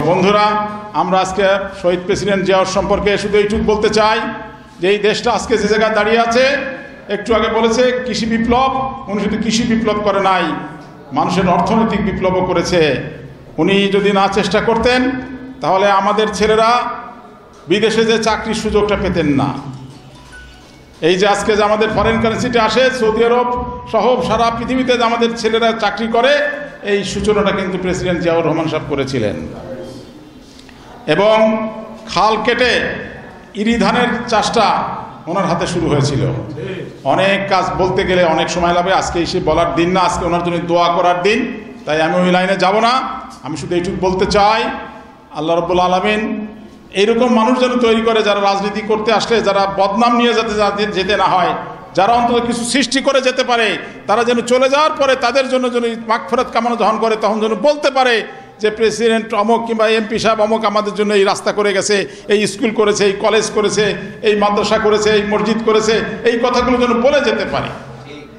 বন্ধুরা, আমরা আজকে শহীদ প্রেসিডেন্ট জিয়াউর সম্পর্কে শুধু এইটুকু বলতে চাই যে এই দেশটা আজকে যে জায়গায় দাঁড়িয়ে আছে, একটু আগে বলেছে কৃষি বিপ্লব, উনি শুধু কৃষি বিপ্লব করে নাই, মানুষের অর্থনৈতিক বিপ্লবও করেছে। উনি যদি না চেষ্টা করতেন তাহলে আমাদের ছেলেরা বিদেশে যে চাকরির সুযোগটা পেতেন না। এই যে আজকে যে আমাদের ফরেন কারেন্সিতে আসে, সৌদি আরব সহ সারা পৃথিবীতে যে আমাদের ছেলেরা চাকরি করে, এই সূচনাটা কিন্তু প্রেসিডেন্ট জিয়াউর রহমান সাহেব করেছিলেন। এবং খাল কেটে ইরি ধানের চাষটা ওনার হাতে শুরু হয়েছিল। অনেক কাজ বলতে গেলে অনেক সময় লাগবে, আজকে এসে বলার দিন না, আজকে ওনার জন্য দোয়া করার দিন, তাই আমি ওই লাইনে যাব না। আমি শুধু এইটুকু বলতে চাই, আল্লাহ রাব্বুল আলামিন এইরকম মানুষ যেন তৈরি করে যারা রাজনীতি করতে আসলে যারা বদনাম নিয়ে যেতে না হয়, যারা অন্তত কিছু সৃষ্টি করে যেতে পারে, তারা যেন চলে যাওয়ার পরে তাদের জন্য যেন মাগফিরাত কামনা যখন করে তখন যেন বলতে পারে যে প্রেসিডেন্ট অমুক কিংবা এমপি সাহেব অমুক আমাদের জন্য এই রাস্তা করে গেছে, এই স্কুল করেছে, এই কলেজ করেছে, এই মাদ্রাসা করেছে, এই মসজিদ করেছে, এই কথাগুলো যেন বলে যেতে পারে।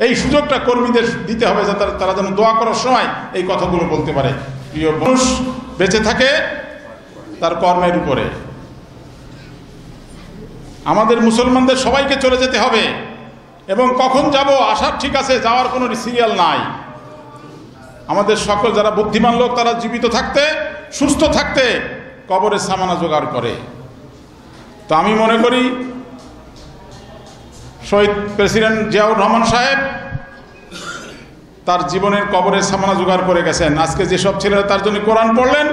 এই সুযোগটা কর্মীদের দিতে হবে যাতে তারা যেন দোয়া করার সময় এই কথাগুলো বলতে পারে। প্রিয় মানুষ বেঁচে থাকে তার কর্মের উপরে। আমাদের মুসলমানদের সবাইকে চলে যেতে হবে, এবং কখন যাব আসার ঠিক আছে, যাওয়ার কোনো সিরিয়াল নাই। আমাদের সকল যারা বুদ্ধিমান লোক তারা জীবিত থাকতে সুস্থ থাকতে কবরের সামানা জোগাড় করে। তো আমি মনে করি শহীদ প্রেসিডেন্ট জিয়াউর রহমান সাহেব তার জীবনের কবরের সামানা জোগাড় করে গেছেন। আজকে যেসব ছেলেরা তার জন্য কোরআন পড়লেন,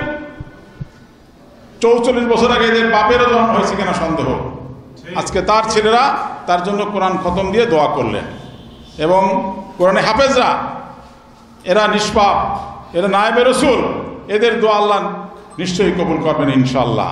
44 বছর আগে এদের বাপেরও জন্ম হয়েছে কিনা সন্দেহ। আজকে তার ছেলেরা তার জন্য কোরআন খতম দিয়ে দোয়া করলেন, এবং কোরআনে হাফেজরা এরা নিষ্পাপ, এরা নায়েবে রসুল, এদের দোয়া আল্লাহ নিশ্চয়ই কবুল করবেন ইনশাআল্লাহ।